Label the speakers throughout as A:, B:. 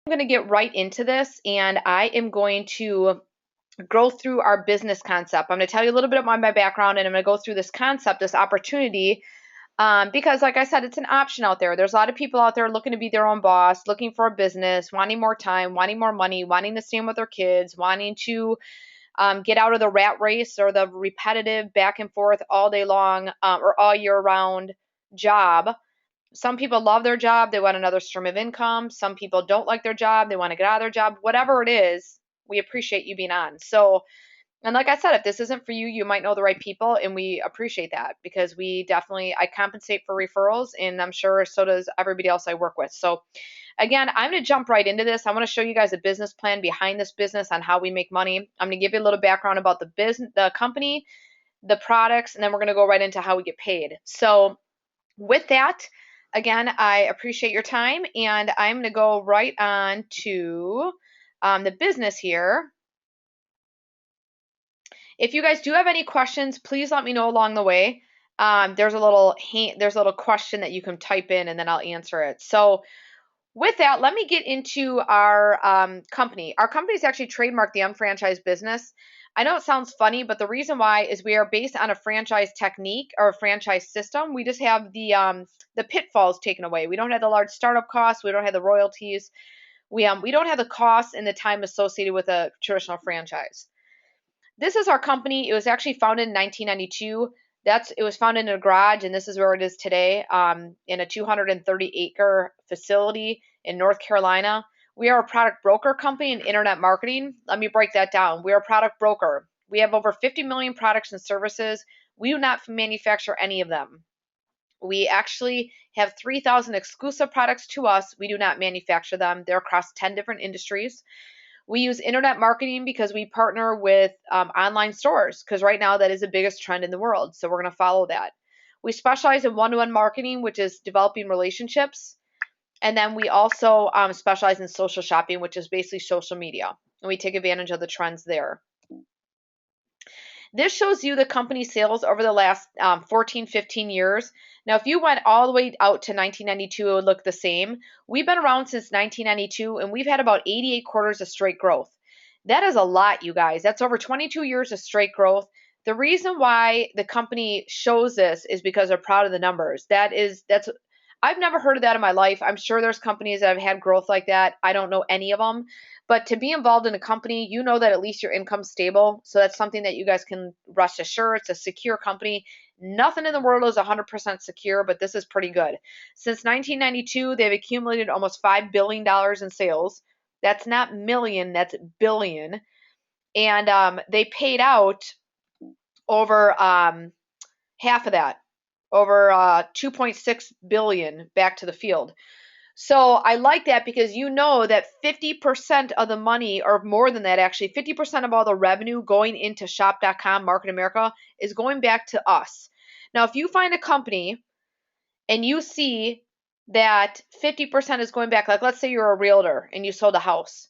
A: I'm going to get right into this, and I am going to go through our business concept. I'm going to tell you a little bit about my background, and I'm going to go through this concept, this opportunity, because, like I said, it's an option out there. There's a lot of people out there looking to be their own boss, looking for a business, wanting more time, wanting more money, wanting to stay with their kids, wanting to get out of the rat race or the repetitive back and forth all day long or all year round job. Some people love their job, they want another stream of income. Some people don't like their job, they want to get out of their job. Whatever it is, we appreciate you being on. So, and like I said, if this isn't for you, you might know the right people, and we appreciate that because I compensate for referrals, and I'm sure so does everybody else I work with. So, again, I'm going to jump right into this. I want to show you guys a business plan behind this business on how we make money. I'm going to give you a little background about the business, the company, the products, and then we're going to go right into how we get paid. So, with that, again, I appreciate your time, and I'm going to go right on to the business here. If you guys do have any questions, please let me know along the way. There's a little question that you can type in, and then I'll answer it. So with that, let me get into our company. Our company is actually trademarked the Unfranchised Business. I know it sounds funny, but the reason why is we are based on a franchise technique or a franchise system. We just have the pitfalls taken away. We don't have the large startup costs. We don't have the royalties. We don't have the costs and the time associated with a traditional franchise. This is our company. It was actually founded in 1992. It was founded in a garage, and this is where it is today, in a 230-acre facility in North Carolina. We are a product broker company in internet marketing. Let me break that down. We are a product broker. We have over 50 million products and services. We do not manufacture any of them. We actually have 3,000 exclusive products to us. We do not manufacture them. They're across 10 different industries. We use internet marketing because we partner with online stores because right now that is the biggest trend in the world. So we're going to follow that. We specialize in one-to-one marketing, which is developing relationships. And then we also specialize in social shopping, which is basically social media. And we take advantage of the trends there. This shows you the company sales over the last 14, 15 years. Now, if you went all the way out to 1992, it would look the same. We've been around since 1992, and we've had about 88 quarters of straight growth. That is a lot, you guys. That's over 22 years of straight growth. The reason why the company shows this is because they're proud of the numbers. I've never heard of that in my life. I'm sure there's companies that have had growth like that. I don't know any of them. But to be involved in a company, you know that at least your income's stable. So that's something that you guys can rest assured. It's a secure company. Nothing in the world is 100% secure, but this is pretty good. Since 1992, they've accumulated almost $5 billion in sales. That's not million, that's billion. And they paid out over half of that, over 2.6 billion back to the field. So I like that because you know that 50% of the money, or more than that actually, 50% of all the revenue going into shop.com, Market America, is going back to us. Now, if you find a company and you see that 50% is going back, like let's say you're a realtor and you sold a house.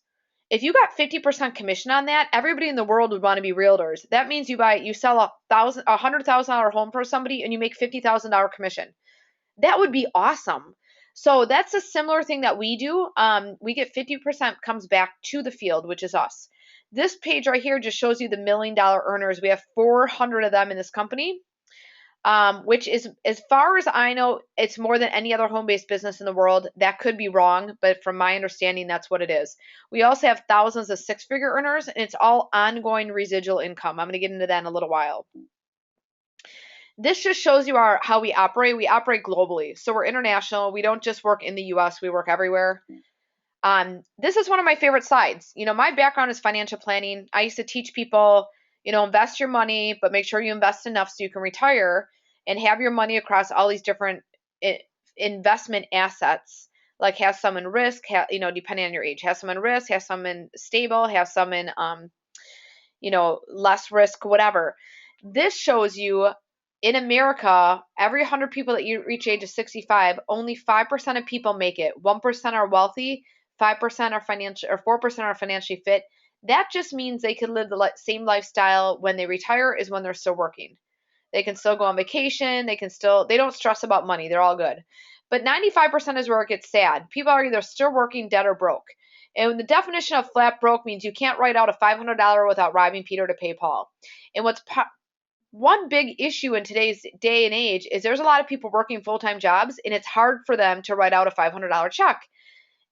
A: If you got 50% commission on that, everybody in the world would want to be realtors. That means you sell a $100,000 home for somebody and you make $50,000 commission. That would be awesome. So that's a similar thing that we do. We get 50% comes back to the field, which is us. This page right here just shows you the $1 million earners. We have 400 of them in this company, which is, as far as I know, it's more than any other home-based business in the world. That could be wrong, but from my understanding, that's what it is. We also have thousands of six-figure earners, and it's all ongoing residual income. I'm going to get into that in a little while. This just shows you how we operate. We operate globally. So we're international. We don't just work in the US, we work everywhere. This is one of my favorite slides. My background is financial planning. I used to teach people, invest your money, but make sure you invest enough so you can retire and have your money across all these different investment assets. Like have some in risk, depending on your age. Have some in risk, have some in stable, have some in, less risk, whatever. This shows you in America, every 100 people that you reach age of 65, only 5% of people make it. 1% are wealthy, 5% are financial, or 4% are financially fit. That just means they can live the same lifestyle when they retire as when they're still working. They can still go on vacation. They don't stress about money. They're all good. But 95% is where it gets sad. People are either still working, dead, or broke. And the definition of flat broke means you can't write out a $500 without robbing Peter to pay Paul. And one big issue in today's day and age is there's a lot of people working full-time jobs, and it's hard for them to write out a $500 check.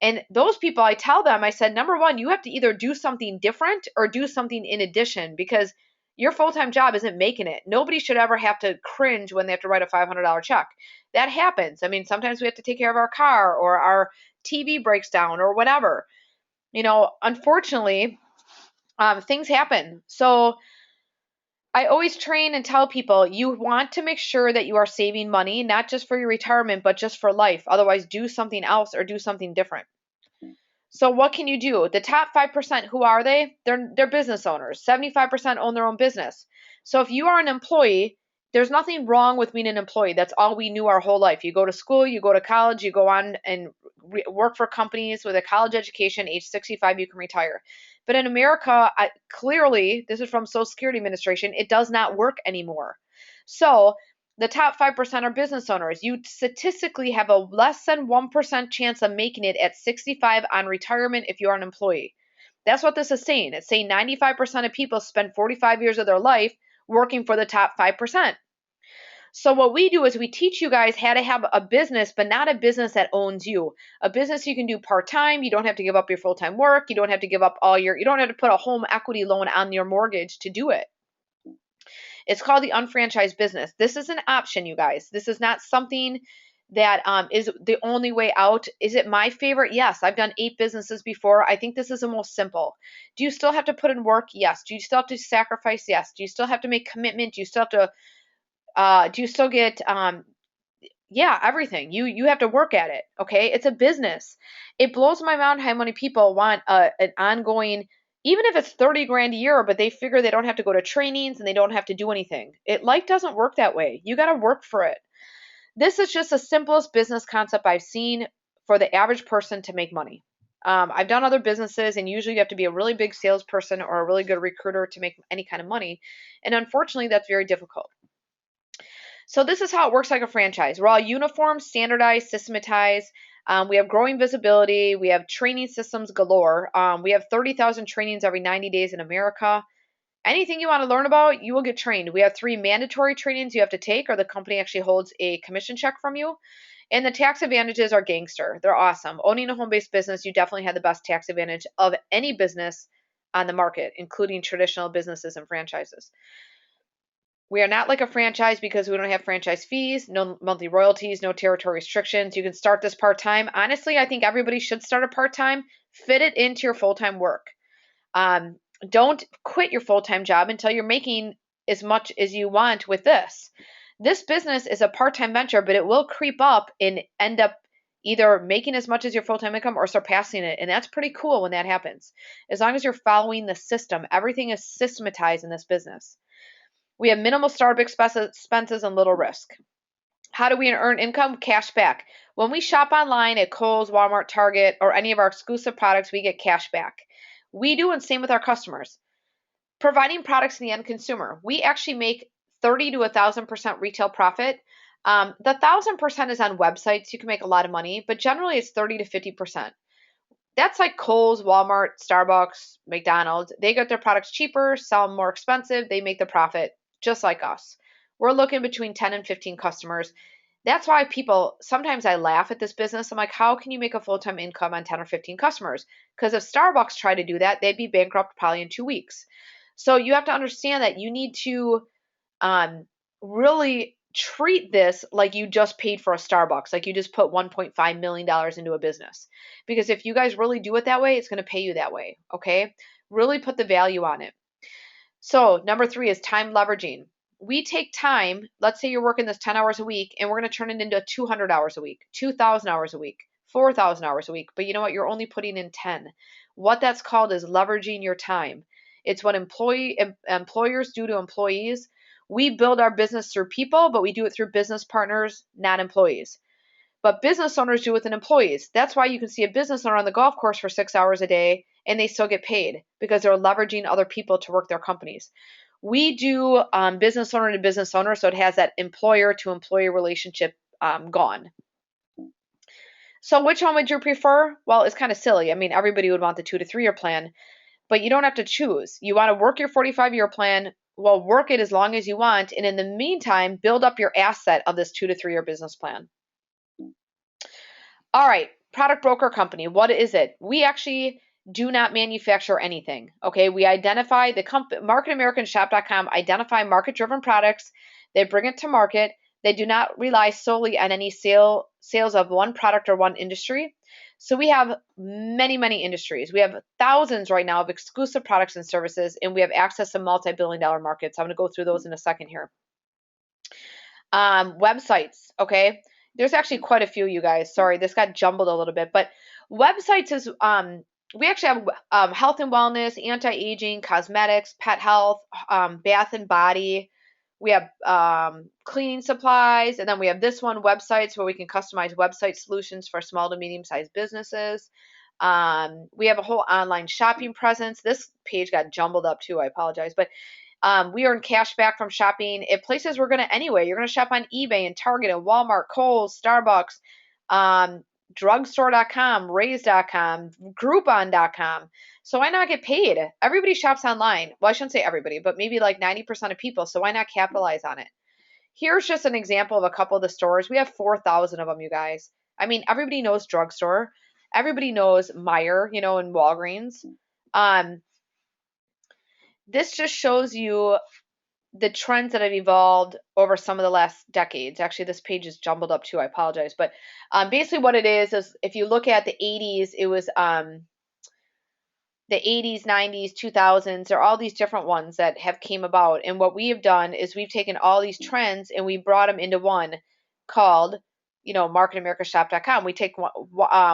A: And those people, I tell them, I said, number one, you have to either do something different or do something in addition, because your full-time job isn't making it. Nobody should ever have to cringe when they have to write a $500 check. That happens. I mean, sometimes we have to take care of our car, or our TV breaks down, or whatever. Unfortunately, things happen. So I always train and tell people, you want to make sure that you are saving money, not just for your retirement, but just for life. Otherwise, do something else or do something different. So what can you do? The top 5%, who are they? They're business owners. 75% own their own business. So if you are an employee, there's nothing wrong with being an employee. That's all we knew our whole life. You go to school, you go to college, you go on and work for companies with a college education. Age 65, you can retire. But in America, clearly, this is from Social Security Administration, it does not work anymore. So the top 5% are business owners. You statistically have a less than 1% chance of making it at 65 on retirement if you are an employee. That's what this is saying. It's saying 95% of people spend 45 years of their life working for the top 5%. So what we do is we teach you guys how to have a business, but not a business that owns you. A business you can do part-time. You don't have to give up your full-time work. You don't have to give up you don't have to put a home equity loan on your mortgage to do it. It's called the unfranchised business. This is an option, you guys. This is not something that is the only way out. Is it my favorite? Yes. I've done 8 businesses before. I think this is the most simple. Do you still have to put in work? Yes. Do you still have to sacrifice? Yes. Do you still have to make commitment? Do you still have to, do you still get, everything. You have to work at it. Okay. It's a business. It blows my mind how many people want an ongoing, even if it's 30 grand a year, but they figure they don't have to go to trainings and they don't have to do anything. Life doesn't work that way. You got to work for it. This is just the simplest business concept I've seen for the average person to make money. I've done other businesses, and usually you have to be a really big salesperson or a really good recruiter to make any kind of money. And unfortunately, that's very difficult. So this is how it works like a franchise. We're all uniform, standardized, systematized. We have growing visibility. We have training systems galore. We have 30,000 trainings every 90 days in America. Anything you want to learn about, you will get trained. We have 3 mandatory trainings you have to take, or the company actually holds a commission check from you. And the tax advantages are gangster. They're awesome. Owning a home-based business, you definitely have the best tax advantage of any business on the market, including traditional businesses and franchises. We are not like a franchise because we don't have franchise fees, no monthly royalties, no territory restrictions. You can start this part-time. Honestly, I think everybody should start a part-time. Fit it into your full-time work. Don't quit your full-time job until you're making as much as you want with this. This business is a part-time venture, but it will creep up and end up either making as much as your full-time income or surpassing it. And that's pretty cool when that happens. As long as you're following the system, everything is systematized in this business. We have minimal startup expenses and little risk. How do we earn income? Cash back. When we shop online at Kohl's, Walmart, Target, or any of our exclusive products, we get cash back. We do, and same with our customers. Providing products to the end consumer. We actually make 30 to 1,000% retail profit. The 1,000% is on websites. You can make a lot of money, but generally it's 30 to 50%. That's like Kohl's, Walmart, Starbucks, McDonald's. They get their products cheaper, sell them more expensive. They make the profit just like us. We're looking between 10 and 15 customers. That's why sometimes I laugh at this business. I'm like, how can you make a full-time income on 10 or 15 customers? Because if Starbucks tried to do that, they'd be bankrupt probably in 2 weeks. So you have to understand that you need to really treat this like you just paid for a Starbucks, like you just put $1.5 million into a business. Because if you guys really do it that way, it's going to pay you that way, okay? Really put the value on it. So number 3 is time leveraging. We take time, let's say you're working this 10 hours a week, and we're going to turn it into 200 hours a week, 2,000 hours a week, 4,000 hours a week. But you know what? You're only putting in 10. What that's called is leveraging your time. It's what employers do to employees. We build our business through people, but we do it through business partners, not employees. But business owners do it with employees. That's why you can see a business owner on the golf course for 6 hours a day and they still get paid because they're leveraging other people to work their companies. We do business owner to business owner, so it has that employer to employee relationship gone. So which one would you prefer? Well, it's kind of silly. I mean, everybody would want the 2 to 3 year plan, but you don't have to choose. You want to work your 45-year plan, well, work it as long as you want, and in the meantime, build up your asset of this 2 to 3 year business plan. All right, product broker company, what is it? We actually do not manufacture anything. Okay, we identify the company, MarketAmericanShop.com identify market-driven products. They bring it to market. They do not rely solely on any sales of one product or one industry. So we have many, many industries. We have thousands right now of exclusive products and services, and we have access to multi-billion-dollar markets. I'm going to go through those in a second here. Websites, okay? There's actually quite a few, you guys. Sorry, this got jumbled a little bit, but websites is we actually have health and wellness, anti-aging, cosmetics, pet health, bath and body. We have cleaning supplies, and then we have this one, websites, where we can customize website solutions for small to medium-sized businesses. We have a whole online shopping presence. This page got jumbled up too. I apologize, but we earn cash back from shopping at places we're going to anyway. You're going to shop on eBay and Target and Walmart, Kohl's, Starbucks, drugstore.com, Raise.com, Groupon.com. So why not get paid? Everybody shops online. Well, I shouldn't say everybody, but maybe like 90% of people. So why not capitalize on it? Here's just an example of a couple of the stores. We have 4,000 of them, you guys. I mean, everybody knows drugstore. Everybody knows Meijer, and Walgreens. This just shows you the trends that have evolved over some of the last decades. Actually, this page is jumbled up too. I apologize. But basically what it is if you look at the 80s, it was the 80s, 90s, 2000s. There are all these different ones that have came about. And what we have done is we've taken all these trends and we brought them into one called, MarketAmericanShop.com. We take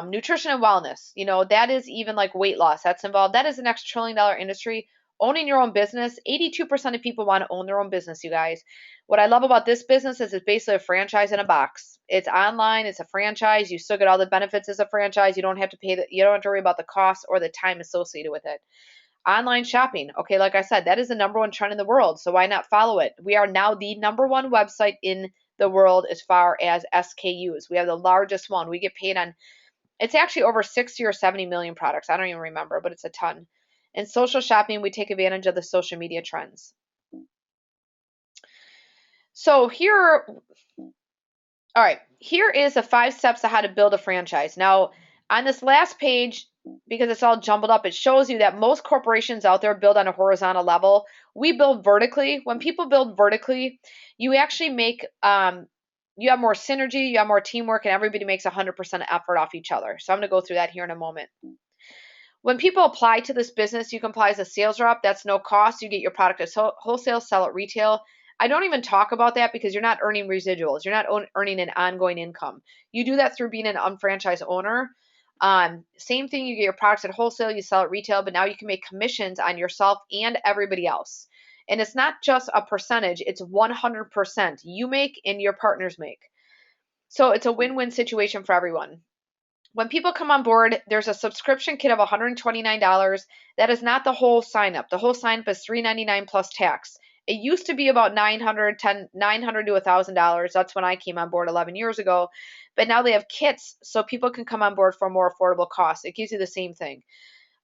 A: nutrition and wellness. That is even like weight loss that's involved. That is the next $1 trillion industry. Owning your own business, 82% of people want to own their own business, you guys. What I love about this business is it's basically a franchise in a box. It's online, it's a franchise. You still get all the benefits as a franchise. You don't have to you don't have to worry about the cost or the time associated with it. Online shopping. Okay, like I said, that is the number one trend in the world. So why not follow it? We are now the number one website in the world as far as SKUs. We have the largest one. We get paid on, it's actually over 60 or 70 million products. I don't even remember, but it's a ton. In social shopping, we take advantage of the social media trends. So here is the 5 steps of how to build a franchise. Now, on this last page, because it's all jumbled up, it shows you that most corporations out there build on a horizontal level. We build vertically. When people build vertically, you actually make, you have more synergy, you have more teamwork, and everybody makes 100% effort off each other. So I'm going to go through that here in a moment. When people apply to this business, you can apply as a sales rep. That's no cost. You get your product at wholesale, sell at retail. I don't even talk about that because you're not earning residuals. You're not earning an ongoing income. You do that through being an unfranchised owner. Same thing, you get your products at wholesale, you sell at retail, but now you can make commissions on yourself and everybody else. And it's not just a percentage, it's 100%. You make and your partners make. So it's a win-win situation for everyone. When people come on board, there's a subscription kit of $129. That is not the whole sign up. The whole sign up is $399 plus tax. It used to be about $900 to $1,000. That's when I came on board 11 years ago. But now they have kits so people can come on board for a more affordable cost. It gives you the same thing.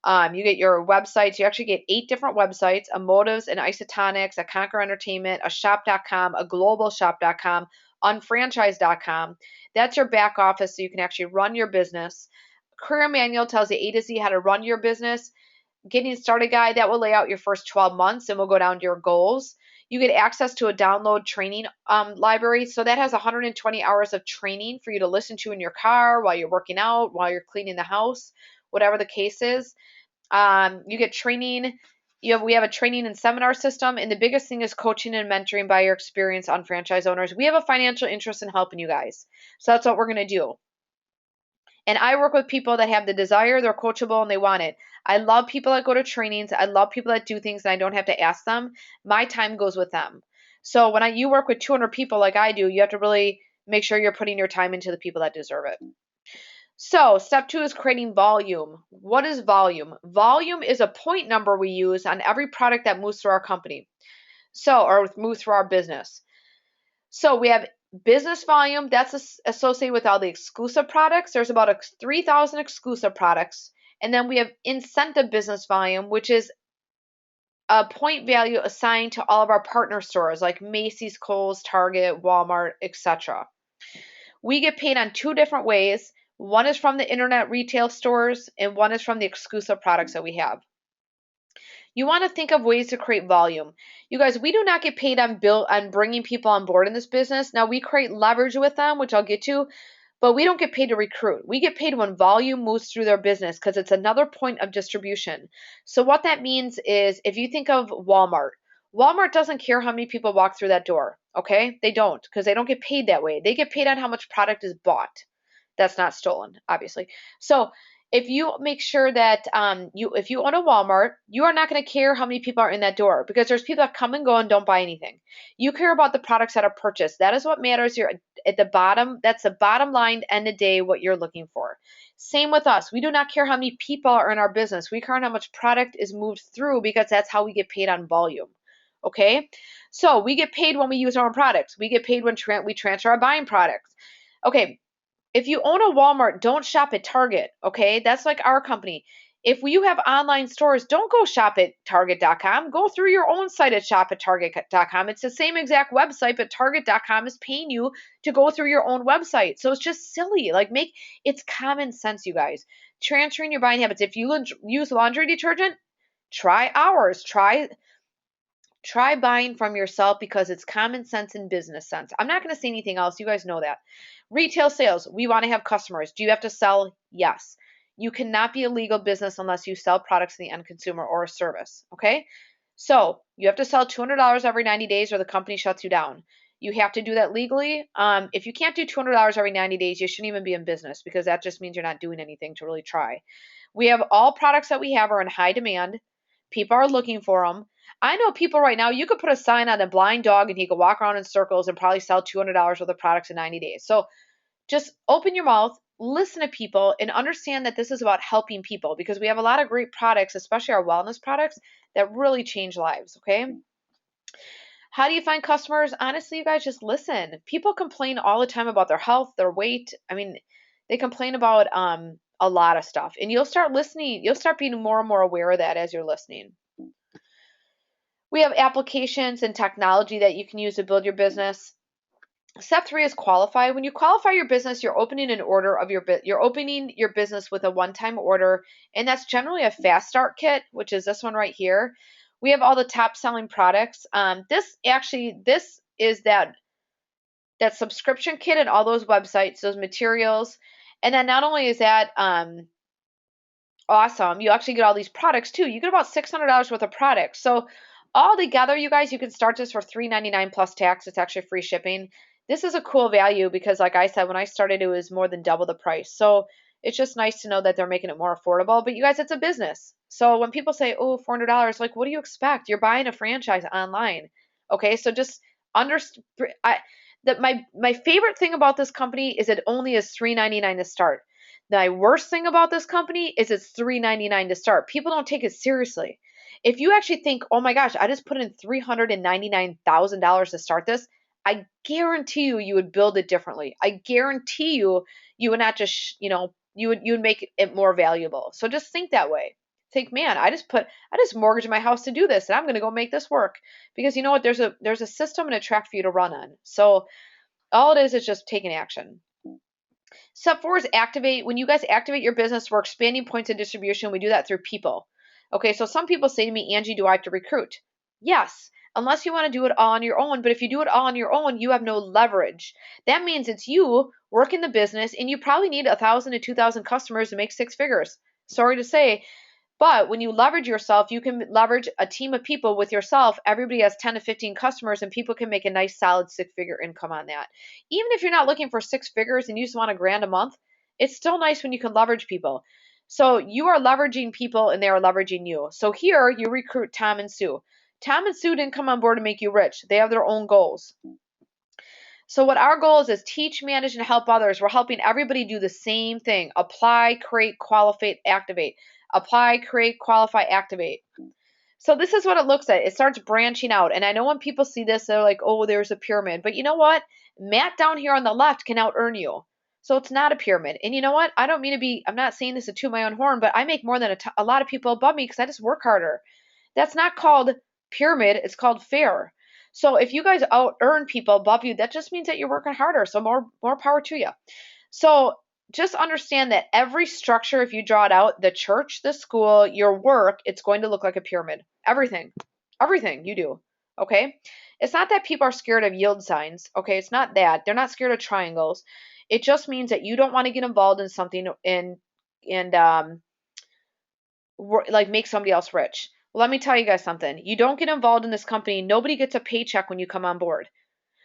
A: You get your websites. You actually get 8 different websites, a Motives, an Isotonics, a Conquer Entertainment, a Shop.com, a GlobalShop.com, Unfranchise.com. That's your back office so you can actually run your business. Career Manual tells you A to Z how to run your business. Getting Started Guide, that will lay out your first 12 months and we'll go down to your goals. You get access to a download training library. So that has 120 hours of training for you to listen to in your car, while you're working out, while you're cleaning the house, whatever the case is. You get training. We have a training and seminar system, and the biggest thing is coaching and mentoring by your experience on franchise owners. We have a financial interest in helping you guys. So that's what we're going to do. And I work with people that have the desire, they're coachable, and they want it. I love people that go to trainings. I love people that do things and I don't have to ask them. My time goes with them. So when you work with 200 people like I do, you have to really make sure you're putting your time into the people that deserve it. So step 2 is creating volume. What is volume? Volume is a point number we use on every product that moves through our company. Or moves through our business. So we have Business volume, that's associated with all the exclusive products. There's about 3,000 exclusive products. And then we have incentive business volume, which is a point value assigned to all of our partner stores like Macy's, Kohl's, Target, Walmart, etc. We get paid on two different ways. One is from the internet retail stores, and one is from the exclusive products that we have. You want to think of ways to create volume. You guys, we do not get paid on bringing people on board in this business. Now we create leverage with them, which I'll get to, but we don't get paid to recruit. We get paid when volume moves through their business because it's another point of distribution. So what that means is if you think of Walmart, Walmart doesn't care how many people walk through that door, okay? They don't because they don't get paid that way. They get paid on how much product is bought. That's not stolen, obviously. So if you make sure that if you own a Walmart, you are not going to care how many people are in that door because there's people that come and go and don't buy anything. You care about the products that are purchased. That is what matters. You're at the bottom. That's the bottom line end of the day, what you're looking for. Same with us. We do not care how many people are in our business. We care on how much product is moved through because that's how we get paid on volume. Okay? So we get paid when we use our own products. We get paid when we transfer our buying products. Okay, if you own a Walmart, don't shop at Target, okay? That's like our company. If you have online stores, don't go shop at Target.com. Go through your own site at shop at Target.com. It's the same exact website, but Target.com is paying you to go through your own website. So it's just silly. It's common sense, you guys. Transferring your buying habits. If you use laundry detergent, try ours. Try buying from yourself because it's common sense and business sense. I'm not going to say anything else. You guys know that. Retail sales, we want to have customers. Do you have to sell? Yes. You cannot be a legal business unless you sell products to the end consumer or a service. Okay? So you have to sell $200 every 90 days or the company shuts you down. You have to do that legally. If you can't do $200 every 90 days, you shouldn't even be in business because that just means you're not doing anything to really try. We have all products that we have are in high demand. People are looking for them. I know people right now, you could put a sign on a blind dog and he could walk around in circles and probably sell $200 worth of products in 90 days. So just open your mouth, listen to people, and understand that this is about helping people because we have a lot of great products, especially our wellness products, that really change lives, okay? How do you find customers? Honestly, you guys just listen. People complain all the time about their health, their weight. I mean, they complain about a lot of stuff. And you'll start listening, you'll start being more and more aware of that as you're listening. We have applications and technology that you can use to build your business. Step 3 is qualify. When you qualify your business, you're opening an order of you're opening your business with a one-time order, and that's generally a fast start kit, which is this one right here. We have all the top selling products. This is that subscription kit and all those websites, those materials. And then not only is that awesome, you actually get all these products too. You get about $600 worth of products. So all together, you guys, you can start this for $3.99 plus tax. It's actually free shipping. This is a cool value because, like I said, when I started, it was more than double the price. So it's just nice to know that they're making it more affordable. But you guys, it's a business. So when people say, oh, $400, like, what do you expect? You're buying a franchise online. Okay, so just understand. My favorite thing about this company is it only is $3.99 to start. My worst thing about this company is it's $3.99 to start. People don't take it seriously. If you actually think, oh my gosh, I just put in $399,000 to start this, I guarantee you would build it differently. I guarantee you would not just, you would make it more valuable. So just think that way. Think, man, I just mortgaged my house to do this, and I'm going to go make this work because you know what? There's a system and a track for you to run on. So all it is just taking action. Step 4 is activate. When you guys activate your business, we're expanding points of distribution. We do that through people. Okay, so some people say to me, Angie, do I have to recruit? Yes, unless you want to do it all on your own. But if you do it all on your own, you have no leverage. That means it's you working the business, and you probably need 1,000 to 2,000 customers to make 6 figures. Sorry to say. But when you leverage yourself, you can leverage a team of people with yourself. Everybody has 10 to 15 customers, and people can make a nice, solid 6-figure income on that. Even if you're not looking for 6 figures and you just want $1,000 a month, it's still nice when you can leverage people. So you are leveraging people, and they are leveraging you. So here, you recruit Tom and Sue. Tom and Sue didn't come on board to make you rich. They have their own goals. So what our goal is teach, manage, and help others. We're helping everybody do the same thing. Apply, create, qualify, activate. Apply, create, qualify, activate. So this is what it looks like. It starts branching out. And I know when people see this, they're like, oh, there's a pyramid. But you know what? Matt down here on the left can out earn you. So it's not a pyramid. And you know what? I don't mean to be, I'm not saying this to toot my own horn, but I make more than a lot of people above me because I just work harder. That's not called pyramid. It's called fair. So if you guys out earn people above you, that just means that you're working harder. So more power to you. So just understand that every structure, if you draw it out, the church, the school, your work, it's going to look like a pyramid. Everything you do. Okay. It's not that people are scared of yield signs. Okay. It's not that. They're not scared of triangles. It just means that you don't want to get involved in something and like make somebody else rich. Well, let me tell you guys something. You don't get involved in this company. Nobody gets a paycheck when you come on board.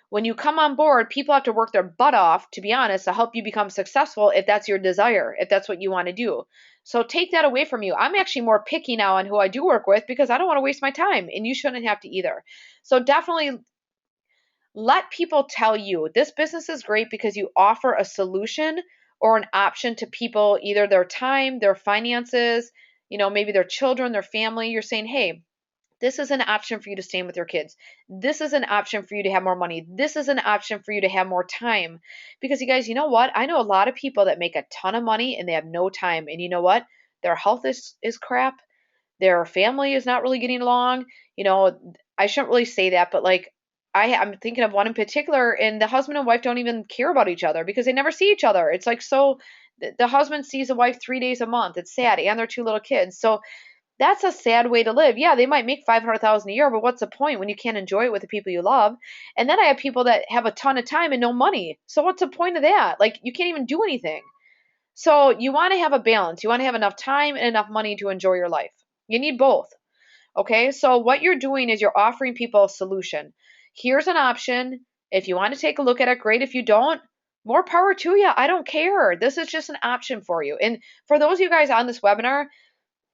A: When you come on board, people have to work their butt off, to be honest, to help you become successful if that's your desire, if that's what you want to do. So take that away from you. I'm actually more picky now on who I do work with because I don't want to waste my time, and you shouldn't have to either. So definitely let people tell you this business is great because you offer a solution or an option to people, either their time, their finances, maybe their children, their family. You're saying, hey, this is an option for you to stay in with your kids. This is an option for you to have more money. This is an option for you to have more time. Because you guys, you know what? I know a lot of people that make a ton of money and they have no time. And you know what? Their health is crap. Their family is not really getting along. I shouldn't really say that, but like I'm thinking of one in particular, and the husband and wife don't even care about each other because they never see each other. It's like so the husband sees the wife 3 days a month. It's sad, and their two little kids. So that's a sad way to live. Yeah, they might make 500,000 a year, but what's the point when you can't enjoy it with the people you love? And then I have people that have a ton of time and no money. So what's the point of that? Like you can't even do anything. So you want to have a balance. You want to have enough time and enough money to enjoy your life. You need both. Okay? So what you're doing is you're offering people a solution. Here's an option. If you want to take a look at it, great. If you don't, more power to you. I don't care. This is just an option for you. And for those of you guys on this webinar,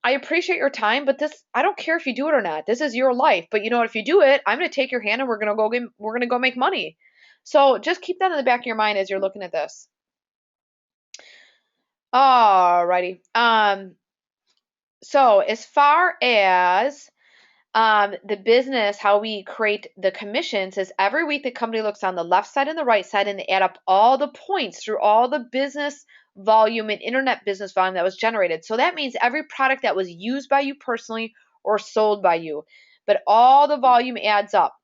A: I appreciate your time, but I don't care if you do it or not. This is your life. But you know what? If you do it, I'm going to take your hand and we're going to go make money. So just keep that in the back of your mind as you're looking at this. Alrighty. So as far as the business, how we create the commissions is every week the company looks on the left side and the right side and they add up all the points through all the business volume and internet business volume that was generated. So that means every product that was used by you personally or sold by you, but all the volume adds up.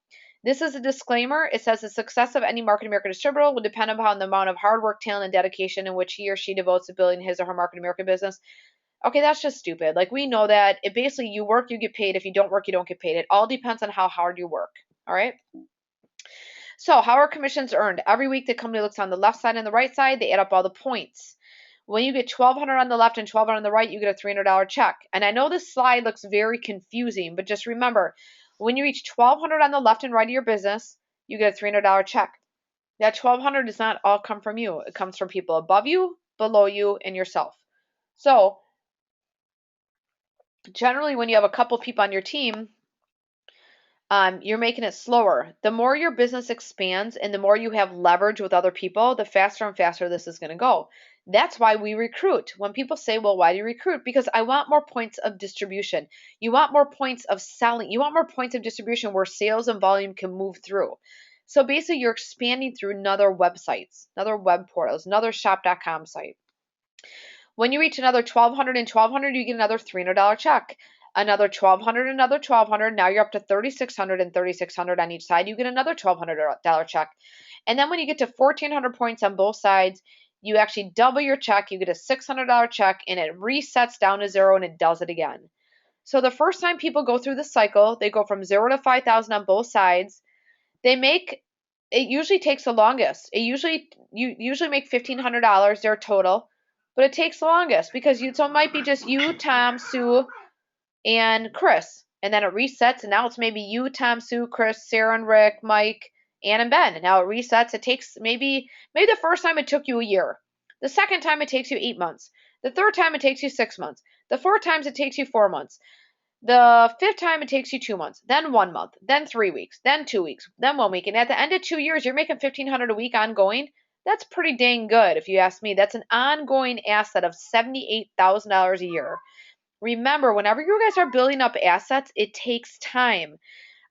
A: This is a disclaimer. It says the success of any Market America distributor will depend upon the amount of hard work, talent, and dedication in which he or she devotes to building his or her Market America business. Okay, that's just stupid. Like we know that it basically you work, you get paid. If you don't work, you don't get paid. It all depends on how hard you work. All right. So how are commissions earned? Every week the company looks on the left side and the right side. They add up all the points. When you get 1,200 on the left and 1,200 on the right, you get a $300 check. And I know this slide looks very confusing, but just remember, when you reach 1,200 on the left and right of your business, you get a $300 check. That 1,200 does not all come from you. It comes from people above you, below you, and yourself. So generally, when you have a couple people on your team, you're making it slower. The more your business expands and the more you have leverage with other people, the faster and faster this is going to go. That's why we recruit. When people say, well, why do you recruit? Because I want more points of distribution. You want more points of selling. You want more points of distribution where sales and volume can move through. So basically, you're expanding through another websites, another web portals, another shop.com site. When you reach another 1,200 and 1,200, you get another $300 check. Another 1,200, another 1,200. Now you're up to 3,600 and 3,600 on each side. You get another $1,200 check. And then when you get to 1,400 points on both sides, you actually double your check. You get a $600 check and it resets down to zero and it does it again. So the first time people go through the cycle, they go from 0 to 5,000 on both sides. It usually takes the longest. You usually make $1,500 their total, but it takes the longest because so it might be just you, Tom, Sue, and Chris, and then it resets, and now it's maybe you, Tom, Sue, Chris, Sarah, and Rick, Mike, Ann, and Ben. And now it resets. It takes maybe the first time it took you a year. The second time it takes you 8 months. The third time it takes you 6 months. The fourth times it takes you 4 months. The fifth time it takes you 2 months, then 1 month, then 3 weeks, then 2 weeks, then 1 week. And at the end of 2 years, you're making $1,500 a week ongoing. That's pretty dang good if you ask me. That's an ongoing asset of $78,000 a year. Remember, whenever you guys are building up assets, it takes time.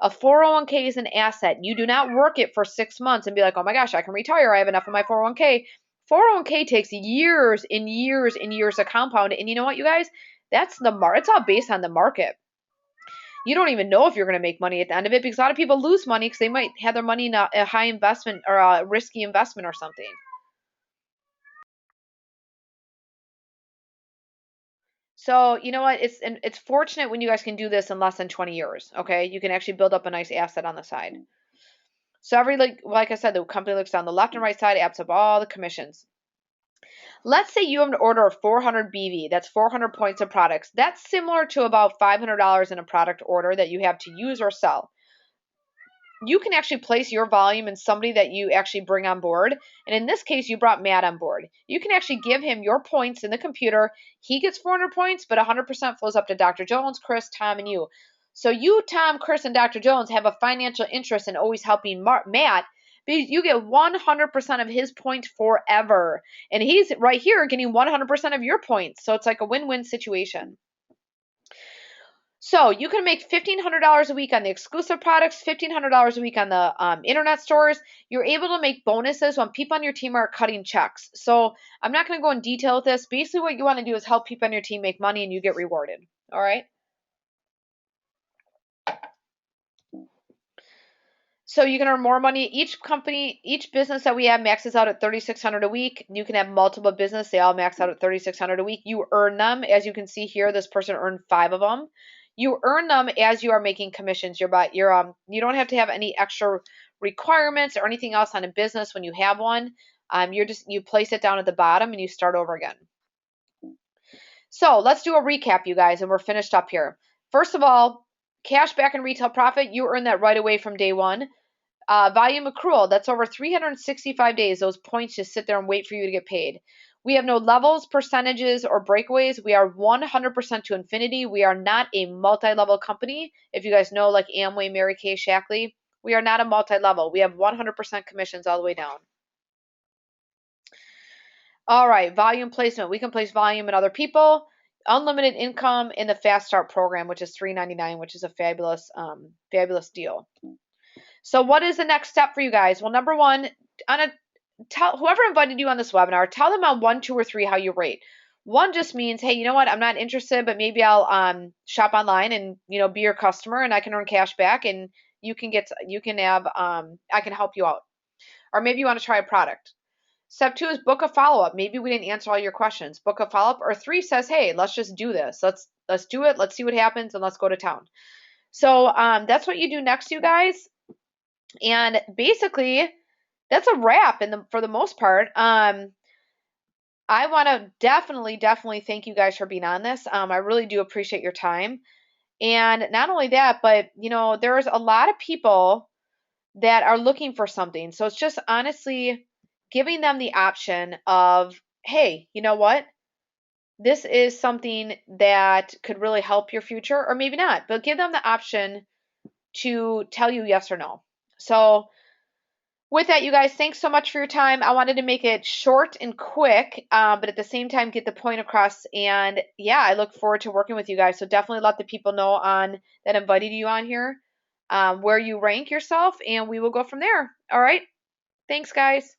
A: A 401k is an asset. You do not work it for 6 months and be like, oh my gosh, I can retire. I have enough of my 401k. 401k takes years and years and years to compound. And you know what, you guys? It's all based on the market. You don't even know if you're going to make money at the end of it, because a lot of people lose money because they might have their money in a high investment or a risky investment or something. So, you know what? It's fortunate when you guys can do this in less than 20 years, okay? You can actually build up a nice asset on the side. So like I said, the company looks down the left and right side, adds up all the commissions. Let's say you have an order of 400 BV, that's 400 points of products. That's similar to about $500 in a product order that you have to use or sell. You can actually place your volume in somebody that you actually bring on board. And in this case, you brought Matt on board. You can actually give him your points in the computer. He gets 400 points, but 100% flows up to Dr. Jones, Chris, Tom, and you. So you, Tom, Chris, and Dr. Jones have a financial interest in always helping Matt, because you get 100% of his points forever. And he's right here getting 100% of your points. So it's like a win-win situation. So you can make $1,500 a week on the exclusive products, $1,500 a week on the internet stores. You're able to make bonuses when people on your team are cutting checks. So I'm not going to go in detail with this. Basically, what you want to do is help people on your team make money and you get rewarded. All right. So you can earn more money. Each company, each business that we have maxes out at $3,600 a week. You can have multiple business. They all max out at $3,600 a week. You earn them. As you can see here, this person earned 5 of them. You earn them as you are making commissions. You don't have to have any extra requirements or anything else on a business when you have one. You place it down at the bottom and you start over again. So let's do a recap, you guys, and we're finished up here. First of all, cash back and retail profit, you earn that right away from day one. Volume accrual, that's over 365 days. Those points just sit there and wait for you to get paid. We have no levels, percentages, or breakaways. We are 100% to infinity. We are not a multi-level company. If you guys know, like Amway, Mary Kay, Shackley, we are not a multi-level. We have 100% commissions all the way down. All right, volume placement. We can place volume in other people. Unlimited income in the Fast Start program, which is $3.99, which is a fabulous, fabulous deal. So what is the next step for you guys? Well, number one, tell whoever invited you on this webinar, tell them on 1, 2, or 3 how you rate. 1 just means, hey, you know what? I'm not interested, but maybe I'll shop online and be your customer, and I can earn cash back, and I can help you out. Or maybe you want to try a product. Step 2 is book a follow-up. Maybe we didn't answer all your questions. Book a follow-up. Or 3 says, hey, let's just do this. Let's do it. Let's see what happens, and let's go to town. So that's what you do next, you guys. And basically, that's a wrap for the most part. I want to definitely thank you guys for being on this. I really do appreciate your time. And not only that, but there's a lot of people that are looking for something. So it's just honestly giving them the option of, hey, you know what? This is something that could really help your future, or maybe not, but give them the option to tell you yes or no. So with that, you guys, thanks so much for your time. I wanted to make it short and quick, but at the same time, get the point across. And yeah, I look forward to working with you guys. So definitely let the people know that invited you on here where you rank yourself, and we will go from there. All right. Thanks, guys.